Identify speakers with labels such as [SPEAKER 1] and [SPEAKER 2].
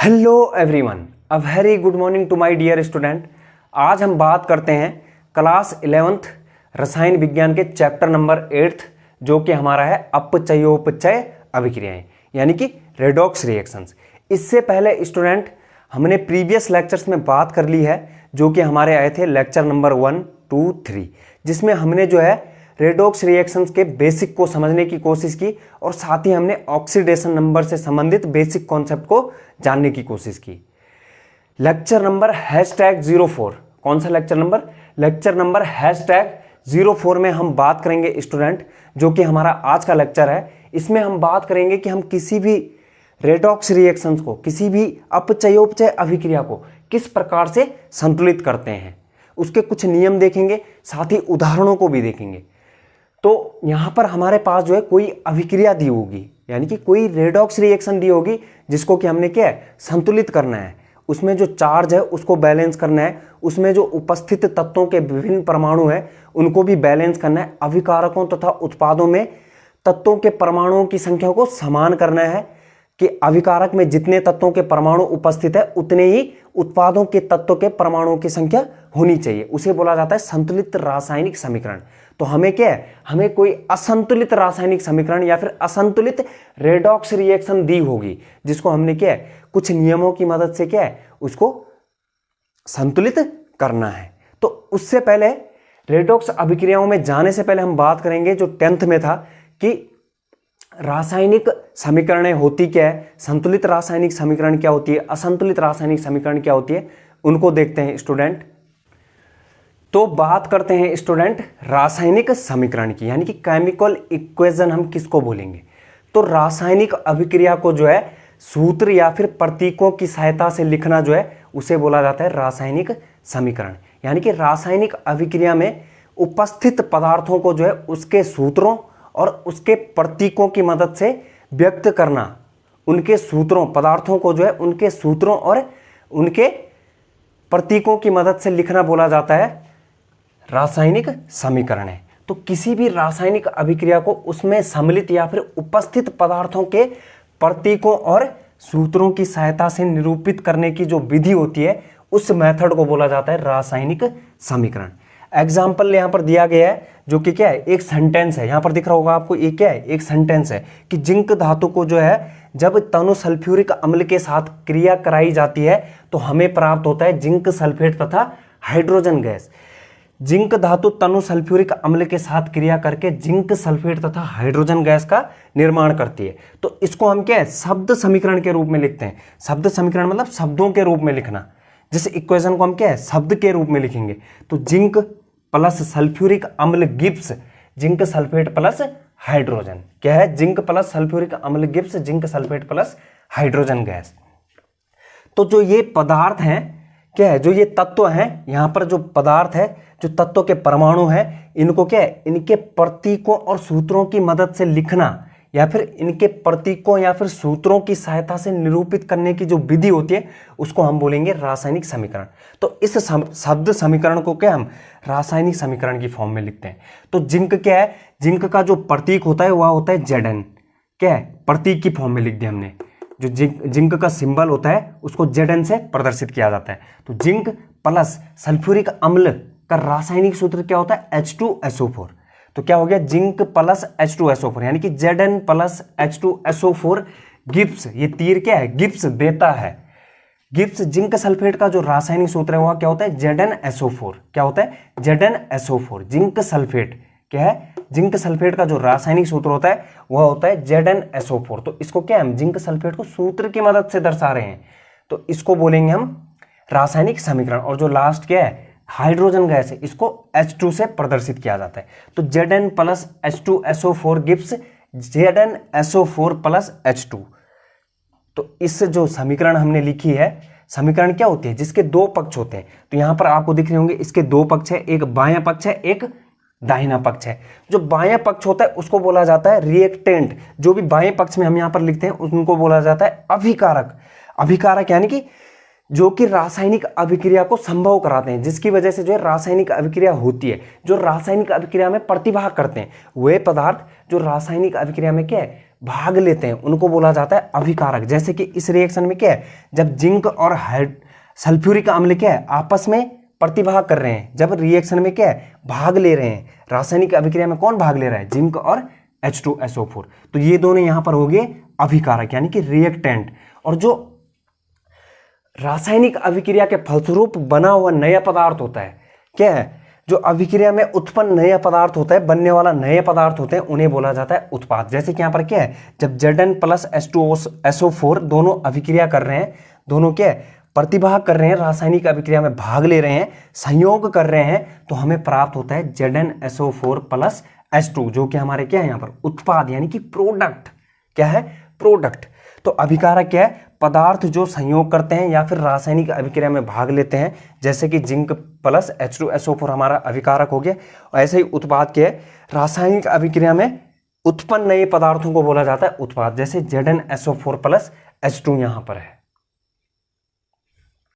[SPEAKER 1] Hello everyone, a very good morning to my dear student. आज हम बात करते हैं क्लास 11th रसायन विज्ञान के चैप्टर नंबर 8 जो कि हमारा है अपचयोपचय अभिक्रियाएं यानी कि रेडॉक्स रिएक्शंस। इससे पहले स्टूडेंट हमने प्रीवियस लेक्चर्स में बात कर ली है जो कि हमारे आए थे लेक्चर नंबर 1, 2, 3, जिसमें हमने जो है रेडॉक्स रिएक्शंस के बेसिक को समझने की कोशिश की और साथ ही हमने ऑक्सीडेशन नंबर से संबंधित बेसिक कॉन्सेप्ट को जानने की कोशिश की। लेक्चर नंबर #04, कौन सा लेक्चर नंबर? लेक्चर नंबर #04 में हम बात करेंगे स्टूडेंट, जो कि हमारा आज का लेक्चर है। इसमें हम बात करेंगे कि हम किसी भी रेडॉक्स रिएक्शंस को, किसी भी अपचयोपचय अभिक्रिया को किस प्रकार से संतुलित करते हैं, उसके कुछ नियम देखेंगे, साथ ही उदाहरणों को भी देखेंगे। तो यहां पर हमारे पास जो है कोई अभिक्रिया दी होगी, यानी कि कोई रेडॉक्स रिएक्शन दी होगी जिसको कि हमने क्या है, संतुलित करना है। उसमें जो चार्ज है उसको बैलेंस करना है, उसमें जो उपस्थित तत्वों के विभिन्न परमाणु हैं उनको भी बैलेंस करना है, अभिकारकों तथा उत्पादों में तत्वों के परमाणुओं की संख्या को समान करना है कि अभिकारक में जितने तत्वों के परमाणु उपस्थित है उतने ही उत्पादों के तत्वों के परमाणुओं की संख्या होनी चाहिए। उसे बोला जाता है संतुलित रासायनिक समीकरण। तो हमें क्या है, हमें कोई असंतुलित रासायनिक समीकरण या फिर असंतुलित रेडॉक्स रिएक्शन दी होगी जिसको हमने क्या है, कुछ नियमों की मदद से क्या है, उसको संतुलित करना है। तो उससे पहले रेडॉक्स अभिक्रियाओं में जाने से पहले हम बात करेंगे जो 10th में था कि रासायनिक समीकरणें होती क्या है, संतुलित रासायनिक समीकरण क्या होती है, असंतुलित रासायनिक समीकरण क्या होती है, उनको देखते हैं स्टूडेंट। तो बात करते हैं स्टूडेंट रासायनिक समीकरण की, यानी कि केमिकल इक्वेशन हम किसको बोलेंगे। तो रासायनिक अभिक्रिया को जो है सूत्र या फिर प्रतीकों की सहायता से लिखना जो है उसे बोला जाता है रासायनिक समीकरण। यानी कि रासायनिक अभिक्रिया में उपस्थित पदार्थों को जो है उसके सूत्रों और उसके प्रतीकों की मदद से व्यक्त करना, उनके सूत्रों, पदार्थों को जो है उनके सूत्रों और उनके प्रतीकों की मदद से लिखना बोला जाता है रासायनिक समीकरण है। तो किसी भी रासायनिक अभिक्रिया को उसमें सम्मिलित या फिर उपस्थित पदार्थों के प्रतीकों और सूत्रों की सहायता से निरूपित करने की जो विधि होती है उस मेथड को बोला जाता है रासायनिक समीकरण। एग्जाम्पल यहां पर दिया गया है जो कि क्या है, एक सेंटेंस है, यहां पर दिख रहा होगा आपको, ये क्या है, एक सेंटेंस है कि जिंक धातु को जो है जब तनु सल्फ्यूरिक अम्ल के साथ क्रिया कराई जाती है तो हमें प्राप्त होता है जिंक सल्फेट तथा हाइड्रोजन गैस। जिंक धातु तनु सल्फ्यूरिक अम्ल के साथ क्रिया करके जिंक सल्फेट तथा हाइड्रोजन गैस का निर्माण करती है। तो इसको हम क्या है, शब्द समीकरण के रूप में लिखते हैं। शब्द समीकरण मतलब शब्दों के रूप में लिखना। जिस इक्वेशन को हम क्या है, शब्द के रूप में लिखेंगे। तो जिंक प्लस सल्फ्यूरिक अम्ल Gibbs zinc sulphate plus hydrogen, क्या है, जिंक प्लस सल्फ्यूरिक अम्ल Gibbs zinc sulphate plus hydrogen gas. तो जो ये पदार्थ हैं, क्या है, जो ये तत्व हैं, यहां पर जो पदार्थ है, जो तत्वों के परमाणु हैं, इनको क्या है, इनके प्रतीकों और सूत्रों की मदद से लिखना या फिर इनके प्रतीकों या फिर सूत्रों की सहायता से निरूपित करने की जो विधि होती है उसको हम बोलेंगे रासायनिक समीकरण। तो इस शब्द समीकरण को क्या हम रासायनिक समीकरण की फॉर्म में लिखते हैं। तो जिंक क्या है, जिंक का जो प्रतीक होता है वह होता है Zn, क्या है, प्रतीक की फॉर्म में लिख दिया हमने। जो जिंक का सिंबल होता है उसको Zn से प्रदर्शित किया जाता है। तो जिंक प्लस सल्फ्यूरिक अम्ल का रासायनिक सूत्र क्या होता है, H2SO4। तो क्या हो गया, जिंक प्लस H2SO4, यानी कि Zn प्लस H2SO4 गिब्स, ये तीर क्या है, गिब्स देता है। गिब्स जिंक सल्फेट का जो रासायनिक सूत्र है वह क्या होता है, ZnSO4। क्या होता है, ZnSO4। जिंक सल्फेट क्या है, जिंक सल्फेट का जो रासायनिक सूत्र होता है वह होता है ZnSO4। तो इसको क्या, हम जिंक सल्फेट को सूत्र की मदद से दर्शा रहे हैं, तो इसको बोलेंगे हम रासायनिक समीकरण। और जो लास्ट क्या है, हाइड्रोजन गैस है, इसको H2 से प्रदर्शित किया जाता है। तो Zn plus H2SO4 Gibbs ZnSO4 plus H2। तो इस जो समीकरण हमने लिखी है, समीकरण क्या होती है, जिसके दो पक्ष होते हैं। तो यहां पर आपको दिख रहे होंगे, इसके दो पक्ष है, एक बायां पक्ष है, एक दाहिना पक्ष है। जो बायां पक्ष होता है उसको बोला जाता है रिएक्टेंट। जो भी बाएं पक्ष में हम यहां पर लिखते हैं उनको बोला जाता है अभिकारक। अभिकारक यानी कि जो कि रासायनिक अभिक्रिया को संभव कराते हैं, जिसकी वजह से जो है रासायनिक अभिक्रिया होती है। जो रासायनिक अभिक्रिया में प्रतिभाग करते हैं वे पदार्थ जो रासायनिक अभिक्रिया में क्या है, भाग लेते हैं उनको बोला जाता है अभिकारक। जैसे कि इस रिएक्शन में क्या है, जब जिंक और सल्फ्यूरिक अम्ल क्या है आपस में प्रतिभाग कर रहे हैं, जब रिएक्शन में क्या है भाग ले रहे हैं, रासायनिक अभिक्रिया में कौन भाग ले रहा है, जिंक और H2SO4, तो ये दोनों यहां पर हो गए अभिकारक यानी कि रिएक्टेंट। और जो रासायनिक अभिक्रिया के फलस्वरूप बना हुआ नया पदार्थ होता है, क्या है, जो अभिक्रिया में उत्पन्न नया पदार्थ होता है, बनने वाला नए पदार्थ होते हैं, उन्हें बोला जाता है उत्पाद। जैसे कि यहाँ पर क्या है, जब Zn प्लस H2SO4 दोनों अभिक्रिया कर रहे हैं, दोनों क्या है प्रतिभाग कर रहे हैं, रासायनिक अभिक्रिया में भाग ले रहे हैं, संयोग कर रहे हैं, तो हमें प्राप्त होता है ZnSO4 प्लस H2, जो कि हमारे क्या है यहाँ पर उत्पाद यानी कि प्रोडक्ट। क्या है, प्रोडक्ट। तो अभिकारक क्या है, पदार्थ जो संयोग करते हैं या फिर रासायनिक अभिक्रिया में भाग लेते हैं, जैसे कि जिंक प्लस H2SO4 हमारा अभिकारक हो गया। और ऐसे ही उत्पाद क्या है, रासायनिक अभिक्रिया में उत्पन्न नए पदार्थों को बोला जाता है उत्पाद, जैसे ZnSO4 प्लस H2 यहाँ पर है।